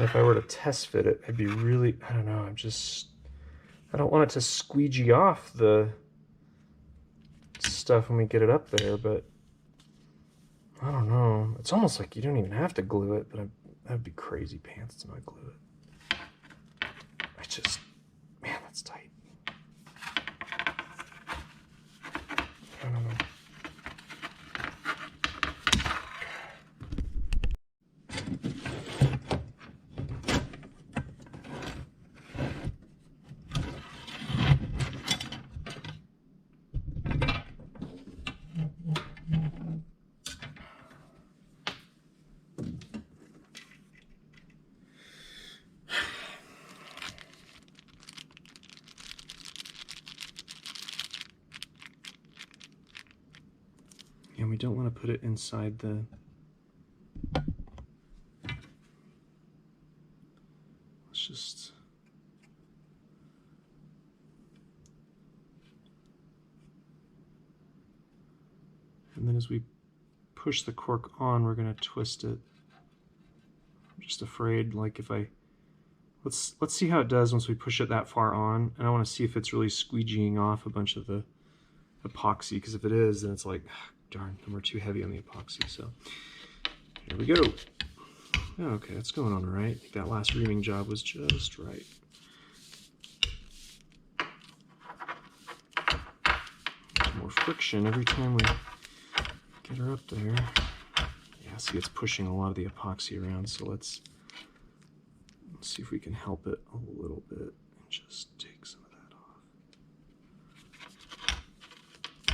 If I were to test fit it, I'd be really, I don't know, I don't want it to squeegee off the stuff when we get it up there, but I don't know. It's almost like you don't even have to glue it, but that'd be crazy pants to not glue it. Man, that's tight. I don't know. And we don't want to put it inside the... Let's just... And then as we push the cork on, we're going to twist it. I'm just afraid, like if I... Let's see how it does once we push it that far on. And I want to see if it's really squeegeeing off a bunch of the epoxy, because if it is, then it's like, darn, then we're too heavy on the epoxy. So here we go. Okay, that's going on all right. I think that last reaming job was just right. There's more friction every time we get her up there. Yeah, see, it's pushing a lot of the epoxy around, so let's see if we can help it a little bit and just take some of that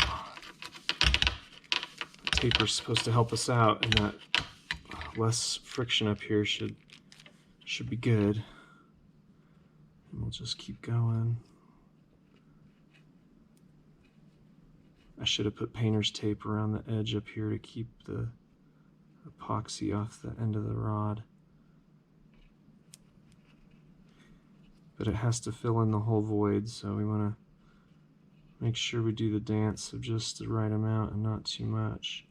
off. The taper's supposed to help us out, and that less friction up here should be good. And we'll just keep going. I should have put painter's tape around the edge up here to keep the epoxy off the end of the rod. But it has to fill in the whole void, so we want to make sure we do the dance of just the right amount and not too much.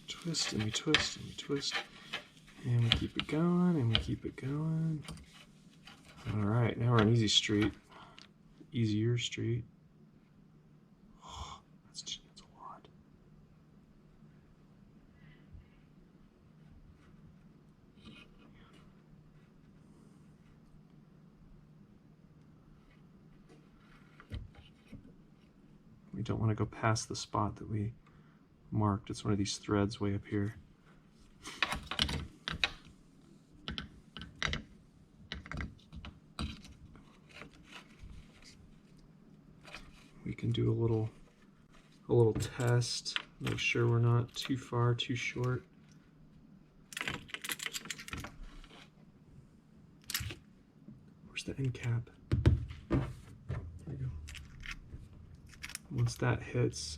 Twist and we twist and we twist, and we keep it going and we keep it going. All right, now we're on easy street, easier street. Oh, that's a lot. We don't want to go past the spot that we marked. It's one of these threads way up here. We can do a little test, make sure we're not too far, too short. Where's the end cap? There we go. Once that hits,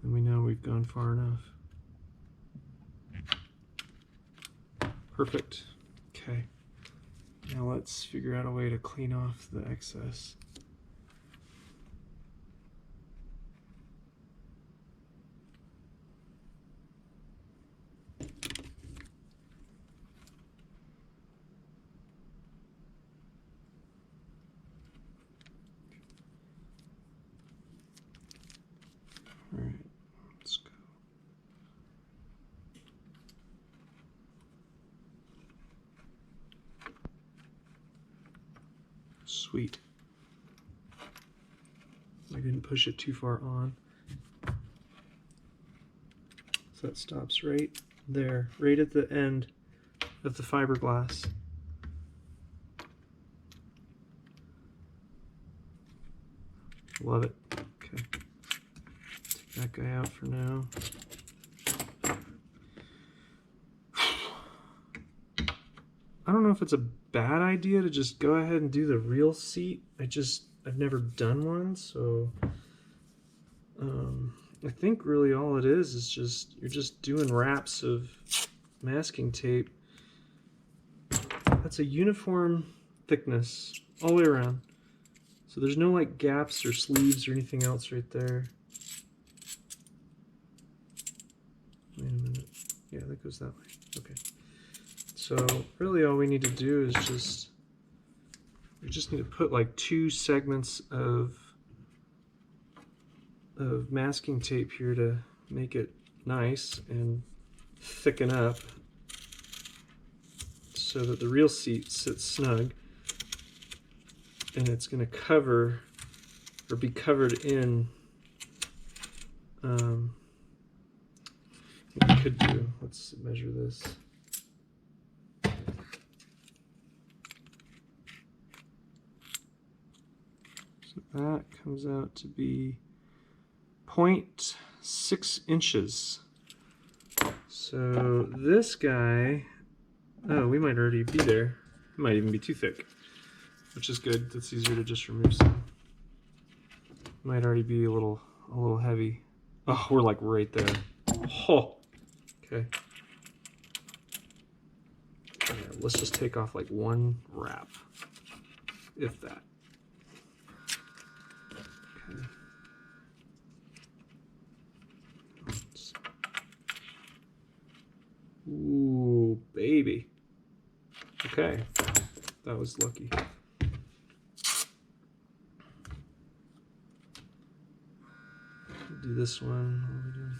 then we know we've gone far enough. Perfect. Okay. Now let's figure out a way to clean off the excess. All right, let's go. Sweet. I didn't push it too far on. So that stops right there, right at the end of the fiberglass. Love it. Okay. Take that guy out for now. I don't know if it's a bad idea to just go ahead and do the real seat. I've never done one, so I think really all it is just, you're just doing wraps of masking tape. That's a uniform thickness all the way around. So there's no like gaps or sleeves or anything else right there. Wait a minute. Yeah, that goes that way. Okay. So really all we need to do is we just need to put like 2 segments of masking tape here to make it nice and thicken up so that the real seat sits snug, and it's going to cover or be covered in what we could do. Let's measure this. So that comes out to be 0.6 inches. So this guy, oh, we might already be there. It might even be too thick, which is good. That's easier to just remove some. Might already be a little heavy. Oh, we're like right there. Oh, okay. Yeah, let's just take off like 1 wrap, if that. Okay. Ooh, baby. Okay, that was lucky. Do this one. What are we doing here?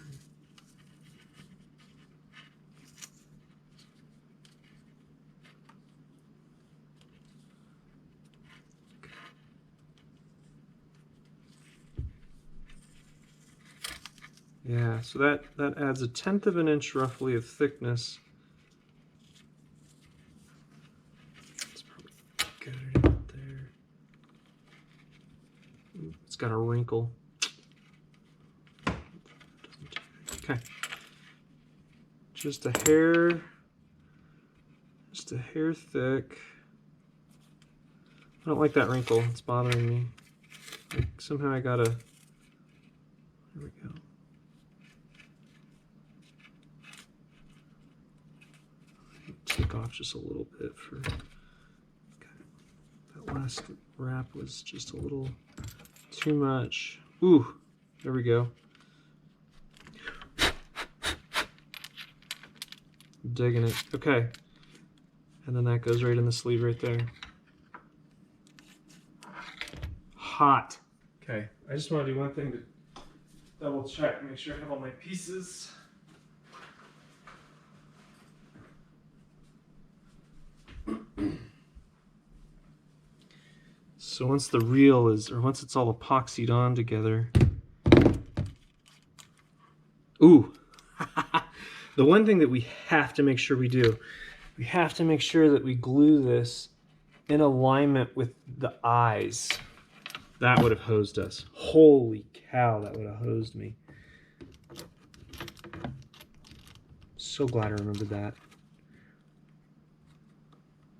Yeah, so that adds 1/10 of an inch roughly of thickness. It's probably good right there. Ooh, it's got a wrinkle. Okay, just a hair thick. I don't like that wrinkle. It's bothering me. Like somehow I gotta. There we go. Take off just a little bit for. Okay. That last wrap was just a little too much. Ooh, there we go. I'm digging it. Okay. And then that goes right in the sleeve right there. Hot. Okay. I just want to do one thing to double check, make sure I have all my pieces. So once the reel is, or once it's all epoxied on together. Ooh. The one thing that we have to make sure we do, we have to make sure that we glue this in alignment with the eyes. That would have hosed us. Holy cow, that would have hosed me. So glad I remembered that.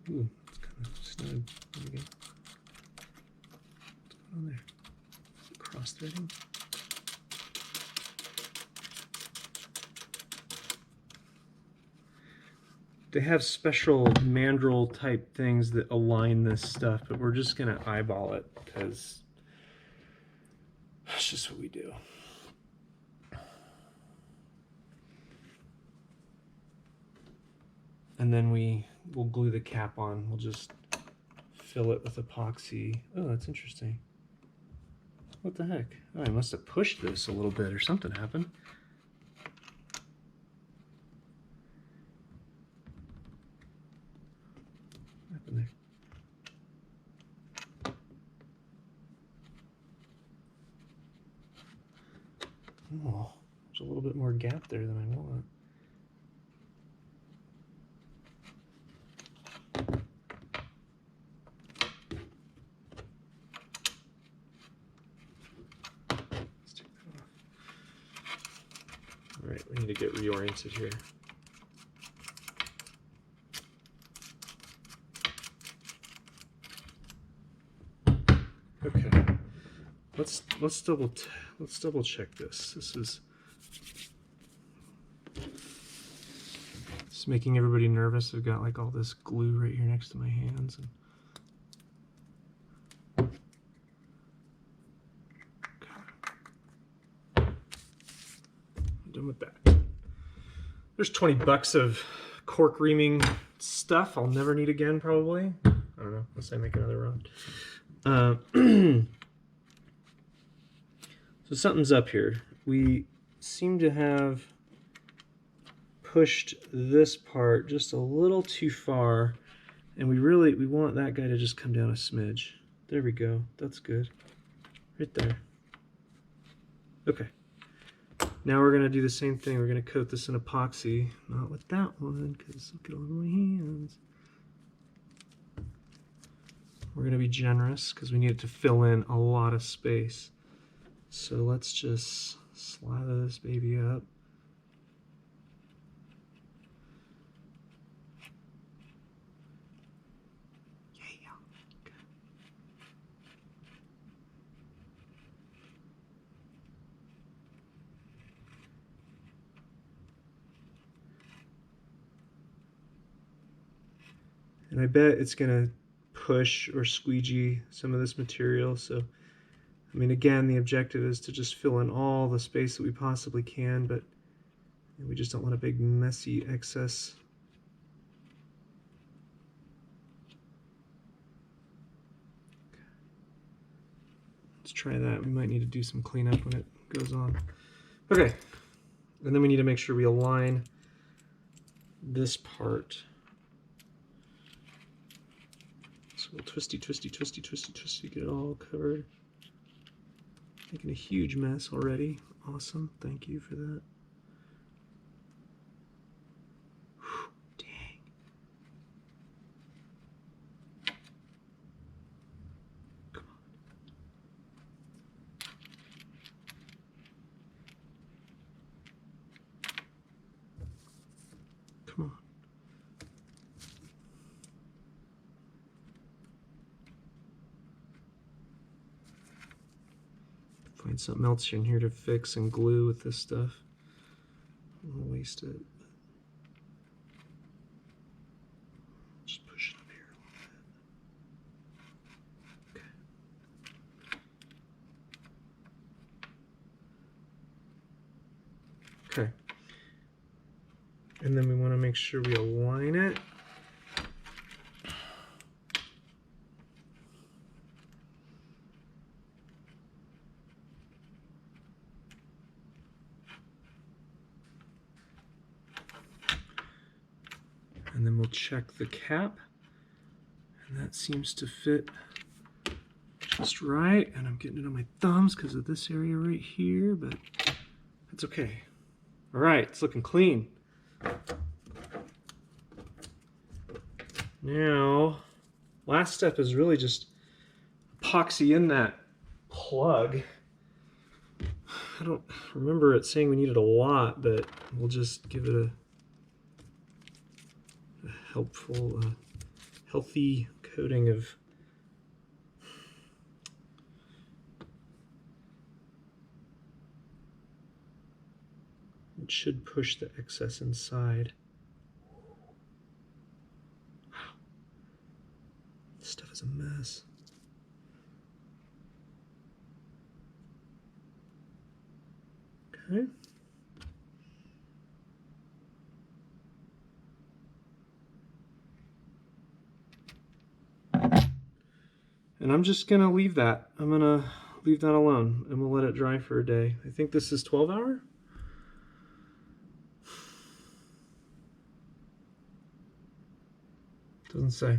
Ooh, it's kind of snug. There we go. What's going on there? Cross-threading? They have special mandrel type things that align this stuff, but we're just gonna eyeball it because that's just what we do. And then we'll glue the cap on. We'll just fill it with epoxy. Oh, that's interesting. What the heck? Oh, I must have pushed this a little bit or something happened. What happened there? Oh, there's a little bit more gap there than I want. Let's take that off. All right, we need to get reoriented here. Okay, let's let's double check this. This is making everybody nervous. I've got like all this glue right here next to my hands. And I'm done with that. There's 20 bucks of cork reaming stuff I'll never need again, probably. I don't know, unless I make another rod. So something's up here. We seem to have pushed this part just a little too far, and we want that guy to just come down a smidge. There we go. That's good. Right there. Okay. Now we're going to do the same thing. We're going to coat this in epoxy. Not with that one, because look at all my hands. We're going to be generous because we need it to fill in a lot of space. So let's just slather this baby up. Yeah. Okay. And I bet it's going to push or squeegee some of this material. So, I mean, again, the objective is to just fill in all the space that we possibly can, but we just don't want a big, messy excess. Let's try that. We might need to do some cleanup when it goes on. Okay, and then we need to make sure we align this part. So we'll twisty, twisty, twisty, twisty, twisty, get it all covered. Making a huge mess already. Awesome, thank you for that. Whew, dang. Come on. Come on. Find something else in here to fix and glue with this stuff. I don't want to waste it. Just push it up here a little bit. Okay. And then we want to make sure we align it. And then we'll check the cap, and that seems to fit just right. And I'm getting it on my thumbs because of this area right here, but that's okay. All right, it's looking clean. Now, last step is really just epoxy in that plug. I don't remember it saying we needed a lot, but we'll just give it a helpful, healthy coating of it should push the excess inside. Wow, this stuff is a mess. Okay. And I'm just gonna leave that. I'm gonna leave that alone and we'll let it dry for a day. I think this is 12 hour. Doesn't say.